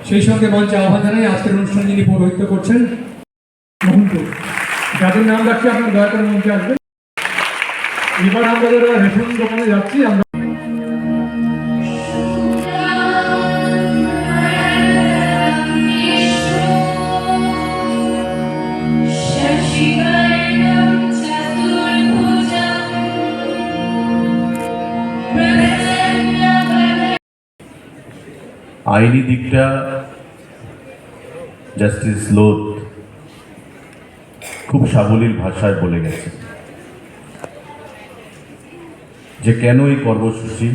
সেই সঙ্গে মঞ্চে আহ্বান জানাই আজকের অনুষ্ঠান যিনি পৌরোহিত্য করছেন যাদের নাম রাখছি আপনার দয়া করে মঞ্চে আসবেন। এবার আমরা যারা রেশন দোকানে যাচ্ছি আমরা আইনি দিকটা জাস্টিস লোধ খুব সাবলীল ভাষায় বলে গেছে যে কেন এই কর্মসূচি,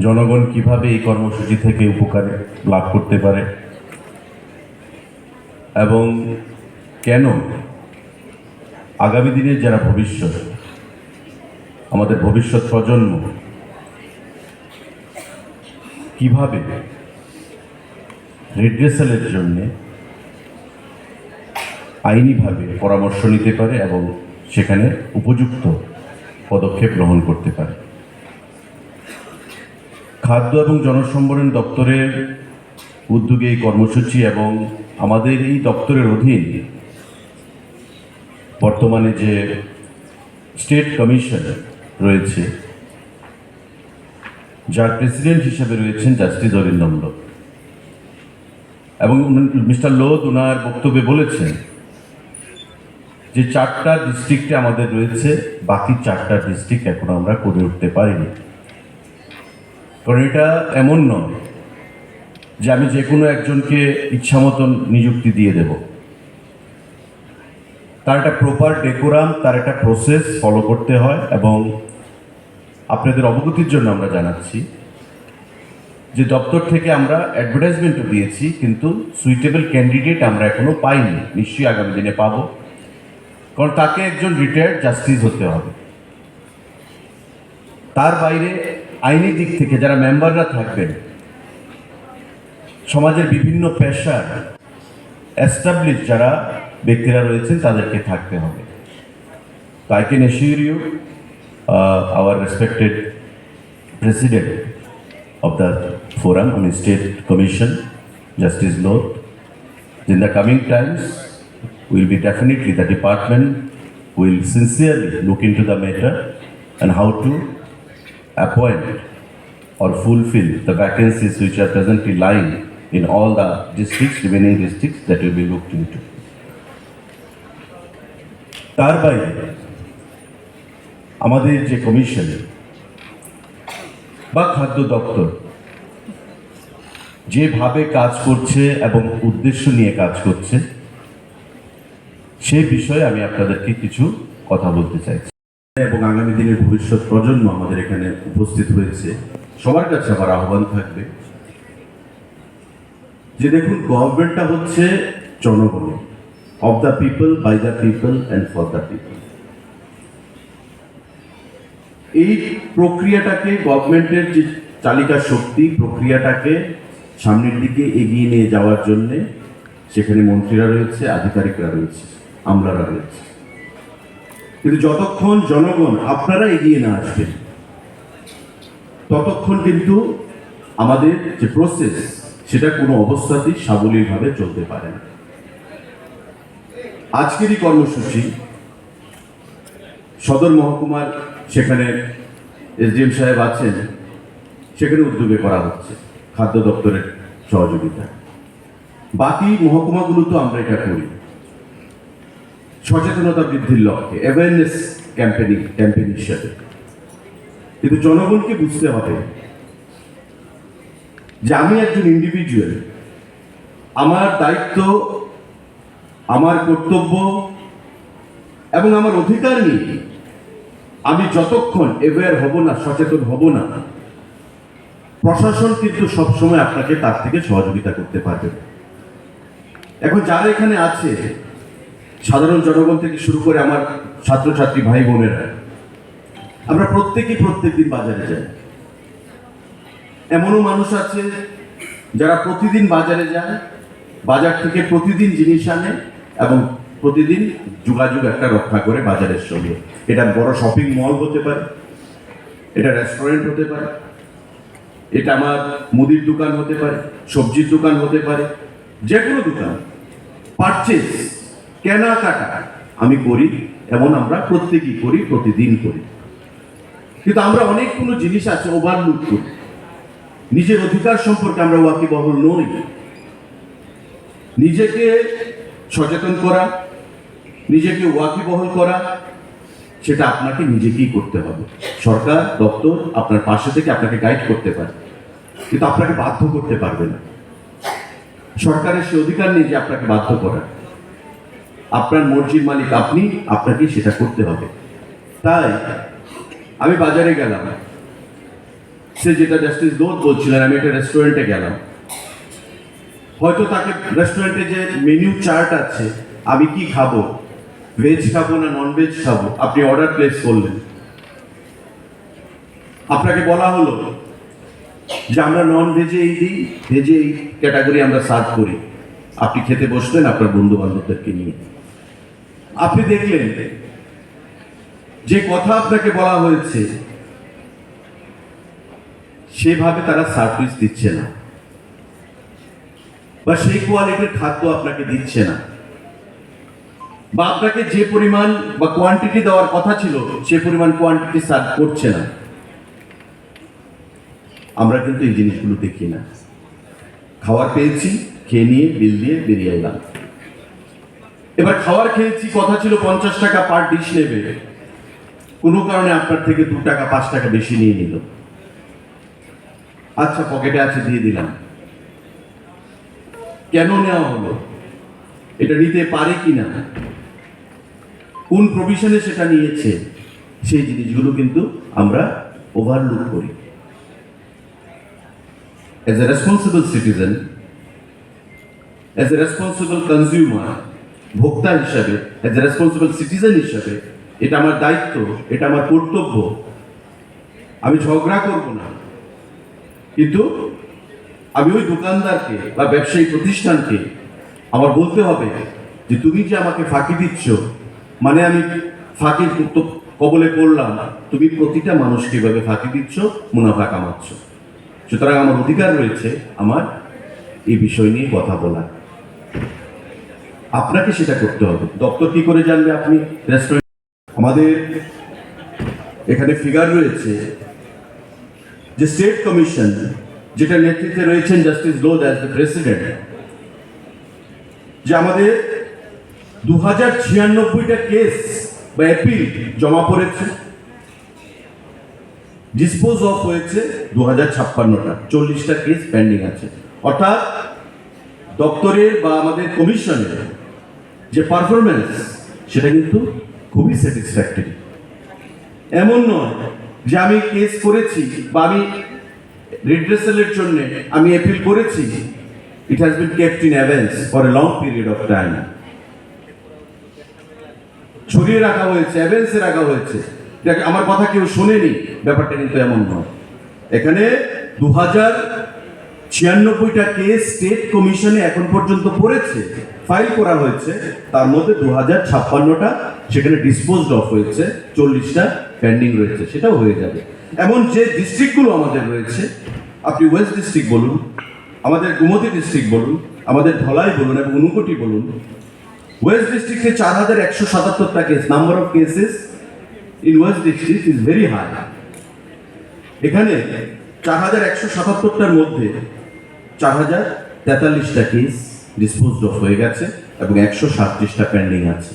জনগণ কিভাবে এই কর্মসূচি থেকে উপকার লাভ করতে পারে এবং কেন আগামী দিনের যারা ভবিষ্যৎ, আমাদের ভবিষ্যৎ প্রজন্ম কিভাবে রিড্রেসালের জন্য আইনিভাবে পরামর্শ নিতে পারে এবং সেখানে উপযুক্ত পদক্ষেপ গ্রহণ করতে পারে। খাদ্য এবং জনসম্ভরণ দপ্তরের উদ্যোগে এই কর্মসূচি এবং আমাদের এই দপ্তরের অধীন বর্তমানে যে স্টেট কমিশন রয়েছে, যার প্রেসিডেন্ট হিসেবে রয়েছেন জাস্টিস অরিন্দম লোধ, এবং মিস্টার লোধ ওনার বক্তব্যে বলেছেন যে 4টা ডিস্ট্রিক্টে আমাদের রয়েছে, বাকি 4টা ডিস্ট্রিক্ট এখন আমরা করে উঠতে পারিনি। কারণ এটা এমন নয় যে আমি যে কোনো একজনকে ইচ্ছা মতন নিযুক্তি দিয়ে দেব। তার একটা প্রপার ডেকোরাম, তার একটা প্রসেস ফলো করতে হয়। এবং আপনাদের অবগতির জন্য আমরা জানাচ্ছি যে দপ্তর থেকে আমরা অ্যাডভার্টাইজমেন্টও দিয়েছি, কিন্তু সুইটেবল ক্যান্ডিডেট আমরা এখনো পাইনি। নিশ্চয়ই আগামী দিনে পাবো, কারণ তাকে একজন রিটায়ার্ড জাস্টিস হতে হবে। তার বাইরে আইনি দিক থেকে যারা মেম্বাররা থাকবেন, সমাজের বিভিন্ন পেশার এস্টাবলিশ যারা ব্যক্তিরা রয়েছেন তাদেরকে থাকতে হবে। তো I can assure you our respected President of the Forum on State Commission, Justice Loth, in the coming times will be definitely the department will sincerely look into the matter and how to appoint or fulfill the vacancies which are presently lying in all the districts, remaining districts, that will be looked into. তার বাইরে আমাদের যে commission বা খাদ্য দপ্তর যেভাবে কাজ করছে এবং উদ্দেশ্য নিয়ে কাজ করছে, সে বিষয়ে আমি আপনাদেরকে কিছু কথা বলতে চাইছি। এবং আগামী দিনের ভবিষ্যৎ প্রজন্ম আমাদের এখানে উপস্থিত হয়েছে, সবার কাছে আমার আহ্বান থাকবে যে দেখুন, গভর্নমেন্টটা হচ্ছে জনগণের, of the people, by the people and for the people. এই প্রক্রিয়াটাকে, গভর্নমেন্টের যে চালিকা শক্তি, প্রক্রিয়াটাকে সামনের দিকে এগিয়ে নিয়ে যাওয়ার জন্যে সেখানে মন্ত্রীরা রয়েছে, আধিকারিকরা রয়েছে, আমলারা রয়েছে। কিন্তু যতক্ষণ জনগণ আপনারা এগিয়ে না আসবেন, ততক্ষণ কিন্তু আমাদের যে প্রসেস সেটা কোনো অবস্থাতেই সাবলীলভাবে চলতে পারে না। আজকের এই কর্মসূচি সদর মহকুমার, সেখানে এসডিএম সাহেব আছেন, সেখানে উদ্যোগে করা হচ্ছে খাদ্য দপ্তরের সহযোগিতা। বাকি মহকুমাগুলো তো আমরা এটা করি সচেতনতা বৃদ্ধির লক্ষ্যে, অ্যাওয়ারনেস ক্যাম্পেইন হিসাবে। কিন্তু জনগণকে বুঝতে হবে যে আমি একজন ইন্ডিভিজুয়াল, আমার দায়িত্ব, আমার কর্তব্য এবং আমার অধিকার নিয়ে আমি যতক্ষণ অ্যাওয়্যার হব না, সচেতন হব না, প্রশাসন কিন্তু সবসময় আপনাকে তার থেকে সহযোগিতা করতে পারবে। এখন যারা এখানে আছে, সাধারণ জনগণ থেকে শুরু করে আমার ছাত্রছাত্রী ভাই বোনেরা, আমরা প্রত্যেকদিন বাজারে যাই। এমনও মানুষ আছে যারা প্রতিদিন বাজারে যায়, বাজার থেকে প্রতিদিন জিনিস আনে এবং প্রতিদিন যোগাযোগ একটা রক্ষা করে বাজারের সঙ্গে। এটা বড় শপিং মল হতে পারে, এটা রেস্টুরেন্ট হতে পারে, এটা আমার মুদির দোকান হতে পারে, সবজির দোকান হতে পারে, যে কোনো দোকান, পারচেজ, কেনাকাটা আমি করি, এমন আমরা প্রত্যেকেই করি, প্রতিদিন করি। কিন্তু আমরা অনেক কোনো জিনিস আছে ওভারলুক করি। নিজের অধিকার সম্পর্কে আমরা ওয়াকিবহাল নই। নিজেকে সচেতন করা, নিজেকে ওয়াকিবহাল করা, সেটা আপনাকে নিজেকেই করতে হবে। সরকার দপ্তর আপনার পাশে থেকে আপনাকে গাইড করতে পারে, কিন্তু আপনাকে বাধ্য করতে পারবে না। সরকারের সে অধিকার নেই যে আপনাকে বাধ্য করা। আপনার মর্জির মালিক আপনি, আপনাকেই সেটা করতে হবে। তাই আমি বাজারে গেলাম, সে যেটা জাস্টিস লোধ বলছিলেন, আমি একটা রেস্টুরেন্টে গেলাম, হয়তো তাকে রেস্টুরেন্টে যে মেনু চার্ট আছে, আমি কি খাবো, ভেজ খাবো না নন ভেজ খাবো, আপনি অর্ডার প্লেস করলেন, আপনাকে বলা হলো যে আমরা নন ভেজে এই দিই, ভেজে এই ক্যাটাগরি আমরা সার্ভ করি। আপনি খেতে বসলেন আপনার বন্ধু বান্ধবদেরকে নিয়ে, আপনি দেখলেন যে কথা আপনাকে বলা হয়েছে সেভাবে তারা সার্ভিস দিচ্ছে না, বা সেই কোয়ালিটির খাদ্য আপনাকে দিচ্ছে না, বা আপনাকে যে পরিমাণ বা কোয়ান্টিটি দেওয়ার কথা ছিল সে পরিমাণ কোয়ান্টিটি সার্ভ করছে না। আমরা কিন্তু এই জিনিসগুলো দেখি না। খাবার পেয়েছি, খেয়ে নিয়ে বিল দিয়ে বেরিয়ে এলাম। এবার খাবার খেয়েছি, কথা ছিল 50 টাকা পার ডিশ নেবে, কোনো কারণে আপনার থেকে 2 টাকা 5 টাকা বেশি নিয়ে নিল। আচ্ছা, পকেটে আছে, দিয়ে দিলাম। কেন নেওয়া হলো? এটা নিতে পারে কিনা, কোন প্রভিশনে সেটা নিয়েছে, সেই জিনিসগুলো কিন্তু আমরা ওভারলুক করি। As a responsible citizen, as a responsible consumer, ভোক্তা হিসাবে, as a responsible citizen হিসাবে, এটা আমার দায়িত্ব, এটা আমার কর্তব্য। আমি ঝগড়া করব না, কিন্তু আমি ওই দোকানদারকে বা ব্যবসায়ী প্রতিষ্ঠানকে আমার বলতে হবে যে তুমি যে আমাকে ফাঁকি দিচ্ছ, মানে আমি ফাঁকির কবলে পড়লাম, তুমি প্রতিটা মানুষকে এভাবে ফাঁকি দিচ্ছ, মুনাফা কামাচ্ছ। সুতরাং আমার অধিকার রয়েছে আমার এই বিষয় নিয়ে কথা বলার। আপনাকে সেটা করতে হবে। দপ্তর কি করে জানবে আপনি রেস্টুরেন্ট? আমাদের এখানে ফিগার রয়েছে যে স্টেট কমিশন, যেটা নেতৃত্বে রয়েছেন justice Lodh as the president, যে আমাদের 2096টা কেস বা অ্যাপিল জমা পড়েছে, ডিসপোজ অফ হয়েছে 2056টা, 40টা কেস পেন্ডিং আছে। অর্থাৎ দপ্তরের বা আমাদের কমিশনের যে পারফরমেন্স, সেটা কিন্তু খুবই স্যাটিসফ্যাক্টরি। এমন নয় যে আমি কেস করেছি বা আমি রিড্রেসালের জন্য আমি অ্যাপিল করেছি, it has been kept in abeyance for a long period of time, ছড়িয়ে রাখা হয়েছে, অ্যাবেন্সে রাখা হয়েছে। আমার কথা কেউ শোনেনি, ব্যাপারটা কিন্তু এমন নয়। এখানে 2096টা কেস স্টেট কমিশনে এখন পর্যন্ত পড়েছে, ফাইল করা হয়েছে, তার মধ্যে 2056টা সেখানে ডিসপোজড অফ হয়েছে, 40টা পেন্ডিং রয়েছে, সেটাও হয়ে যাবে। এমন যে ডিস্ট্রিক্টগুলো আমাদের রয়েছে, আপনি ওয়েস্ট ডিস্ট্রিক্ট বলুন, আমাদের গোমতী ডিস্ট্রিক্ট বলুন, আমাদের ধলাই বলুন এবং ঊনকোটি বলুন, ওয়েস্ট ডিস্ট্রিক্টে 4177টা case, number of cases in west district is very high. এখানে 4177টার মধ্যে 4043টা কেস ডিসপোজড অফ হয়ে গেছে এবং 137টা পেন্ডিং আছে।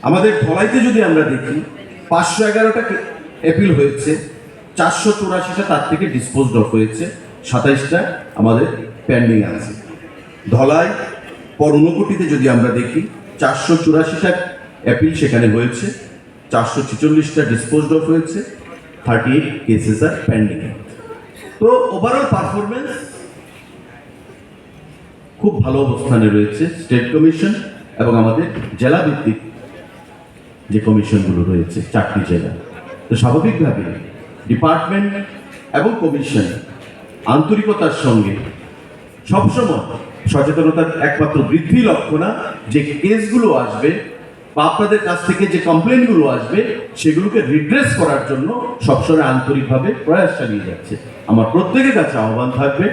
আমাদের ধলাইতে যদি আমরা দেখি, 511টা অ্যাপিল হয়েছে, 484টা তার থেকে ডিসপোজড অফ হয়েছে, 27টা আমাদের পেন্ডিং আছে। ধলাই পর ঊনকোটিতে যদি আমরা দেখি, 484টা অ্যাপিল সেখানে হয়েছে, 446টা ডিসপোজড অফ হয়েছে, 38 কেসেস আর পেন্ডিং। তো ওভারঅল পারফরমেন্স খুব ভালো অবস্থানে রয়েছে স্টেট কমিশন এবং আমাদের জেলা ভিত্তিক যে কমিশনগুলো রয়েছে 4টি জেলা। তো স্বাভাবিকভাবে ডিপার্টমেন্ট এবং কমিশন আন্তরিকতার সঙ্গে সবসময় সচেতনতার একমাত্র বৃদ্ধি লক্ষ্য না, যে কেসগুলো আসবে বা আপনাদের কাছ থেকে যে কমপ্লেনগুলো আসবে সেগুলোকে রিড্রেস করার জন্য সবসময় আন্তরিকভাবে প্রয়াস চালিয়ে যাচ্ছে। আমার প্রত্যেকের কাছে আহ্বান থাকবে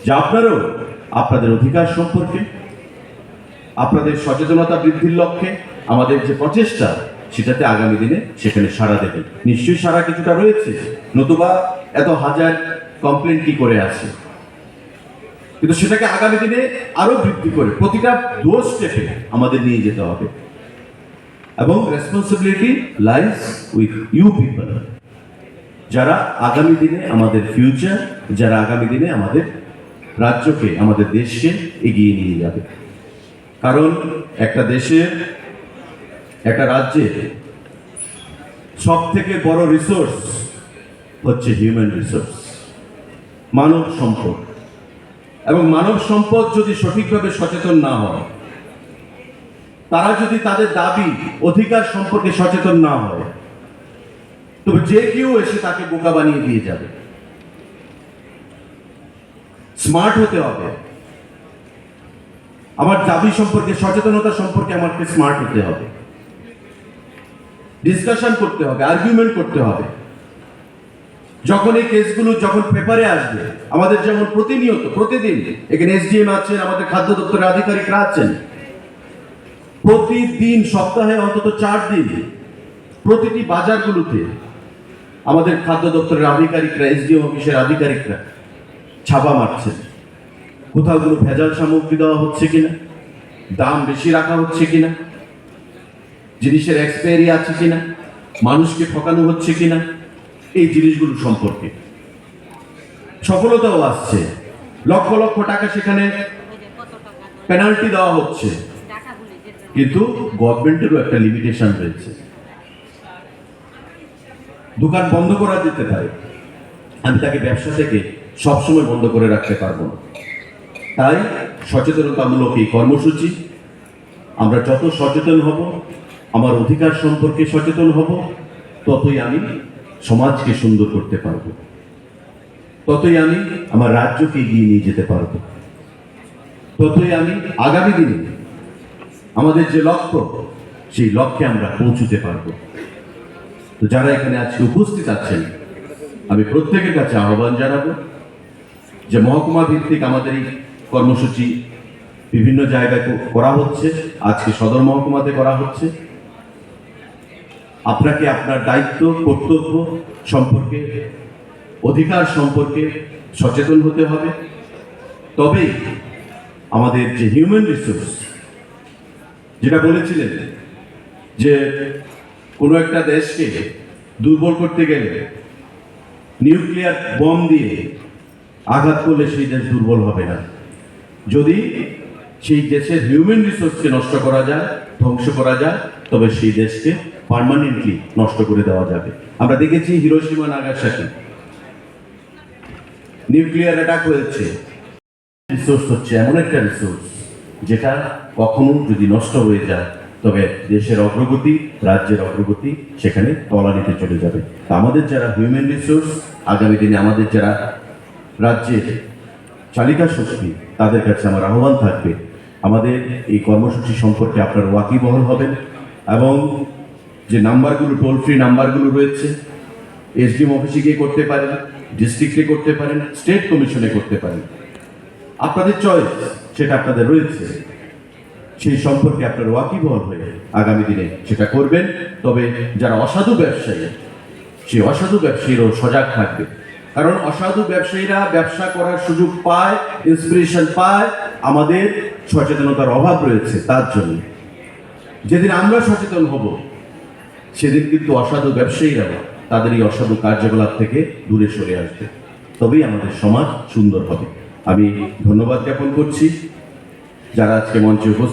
যে আপনারাও আপনাদের অধিকার সম্পর্কে, আপনাদের সচেতনতা বৃদ্ধির লক্ষ্যে আমাদের যে প্রচেষ্টা সেটাতে আগামী দিনে সেখানে সাড়া দেবেন। নিশ্চয়ই সাড়া কিছুটা রয়েছে, নতুবা এত হাজার কমপ্লেন কি করে আসে। কিন্তু সেটাকে আগামী দিনে আরো বৃদ্ধি করে প্রতিটা ডোর স্টেপে আমাদের নিয়ে যেতে হবে, এবং responsibility lies with you people, যারা আগামী দিনে আমাদের ফিউচার, যারা আগামী দিনে আমাদের রাজ্যকে, আমাদের দেশকে এগিয়ে নিয়ে যাবে। কারণ একটা দেশের, একটা রাজ্যের সব থেকে বড় রিসোর্স হচ্ছে হিউম্যান রিসোর্স, মানব সম্পদ। এবং মানব সম্পদ যদি সঠিকভাবে সচেতন না হয়, তারা যদি তাদের দাবি অধিকার সম্পর্কে সচেতন না হয়, তবে যে কেউ এসে তাকে বোকা বানিয়ে দিয়ে যাবে। স্মার্ট হতে হবে, আমার দাবি সম্পর্কে, সচেতনতা সম্পর্কে আমাকে স্মার্ট হতে হবে, ডিসকাশন করতে হবে, আর্গুমেন্ট করতে হবে। যখন এই কেসগুলো যখন পেপারে আসবে, আমাদের যেমন প্রতিনিয়ত প্রতিদিন এখানে এসডিএম আছেন, আমাদের খাদ্য দপ্তরের আধিকারিকরা আছেন, প্রতিদিন সপ্তাহে অন্তত 4 দিন প্রতিটি বাজারগুলোতে আমাদের খাদ্য দপ্তরের আধিকারিকরা, এসডিএম অফিসের আধিকারিকরা ছাপা মারছেন। কোথাও কোনো ভেজাল সামগ্রী দেওয়া হচ্ছে কিনা, দাম বেশি রাখা হচ্ছে কিনা, জিনিসের এক্সপায়ারি আছে কিনা, মানুষকে ঠকানো হচ্ছে কিনা, এই জিনিসগুলো সম্পর্কে সফলতাও আসছে। লক্ষ লক্ষ টাকা সেখানে পেনাল্টি দেওয়া হচ্ছে, কিন্তু গভর্নমেন্টেরও একটা লিমিটেশন রয়েছে। দোকান বন্ধ করা যেতে পারে, আমি তাকে ব্যবসা থেকে সবসময় বন্ধ করে রাখতে পারবো না। তাই সচেতনতামূলক এই কর্মসূচি, আমরা যত সচেতন হব, আমার অধিকার সম্পর্কে সচেতন হব, ততই আমি সমাজকে সুন্দর করতে পারব, ততই আমি আমার রাজ্যকে এগিয়ে নিয়ে যেতে পারব, ততই আমি আগামী দিনে আমাদের যে লক্ষ্য, সেই লক্ষ্যে আমরা পৌঁছতে পারব। তো যারা এখানে আজকে উপস্থিত আছেন, আমি প্রত্যেকের কাছে আহ্বান জানাবো যে মহকুমা ভিত্তিক আমাদের এই কর্মসূচি বিভিন্ন জায়গায় করা হচ্ছে, আজকে সদর মহকুমাতে করা হচ্ছে। আপনাকে আপনার দায়িত্ব, কর্তব্য সম্পর্কে, অধিকার সম্পর্কে সচেতন হতে হবে, তবেই আমাদের যে হিউম্যান রিসোর্স, যেটা বলেছিলেন যে কোনো একটা দেশকে দুর্বল করতে গেলে নিউক্লিয়ার বম দিয়ে আঘাত করলে সেই দেশ দুর্বল হবে না। যদি সেই দেশের হিউম্যান রিসোর্সকে নষ্ট করা যায়, ধ্বংস করা যায়, তবে সেই দেশকে পার্মানেন্টলি নষ্ট করে দেওয়া যাবে। আমরা দেখেছি হিরোশিমা নাগাসাকি নিউক্লিয়ার অ্যাটাক হয়েছে। রিসোর্স হচ্ছে এমন একটা রিসোর্স যেটা কখনো যদি নষ্ট হয়ে যায়, তবে দেশের অগ্রগতি, রাজ্যের অগ্রগতি সেখানে তলানিতে চলে যাবে। তা আমাদের যারা হিউম্যান রিসোর্স, আগামী দিনে আমাদের যারা রাজ্যের চালিকা শক্তি, তাদের কাছে আমার আহ্বান থাকবে, আমাদের এই কর্মসূচি সম্পর্কে আপনারা ওয়াকিবহাল হবেন, এবং যে নাম্বারগুলো, টোল ফ্রি নাম্বারগুলো রয়েছে, এসডিএম অফিসে গিয়ে করতে পারেন, ডিস্ট্রিক্টে করতে পারেন, স্টেট কমিশনে করতে পারেন, আপনাদের চয়েস, সেটা আপনাদের রয়েছে। সেই সম্পর্কে আপনারা ওয়াকিবহাল হয়ে আগামী দিনে সেটা করবেন। তবে যারা অসাধু ব্যবসায়ী, সেই অসাধু ব্যবসায়ীরাও সজাগ থাকবে, কারণ অসাধু ব্যবসায়ীরা ব্যবসা করার সুযোগ পায়, ইন্সপিরেশন পায়, আমাদের সচেতনতার অভাব রয়েছে। তার জন্য যেদিন আমরা সচেতন হব, সেদিন কিন্তু অসাধু ব্যবসায়ীরা তাদের এই অসাধু কার্যকলাপ থেকে দূরে সরে আসবে, তবেই আমাদের সমাজ সুন্দর হবে। আমি ধন্যবাদ জ্ঞাপন করছি যারা আজকে মঞ্চে উপস্থিত।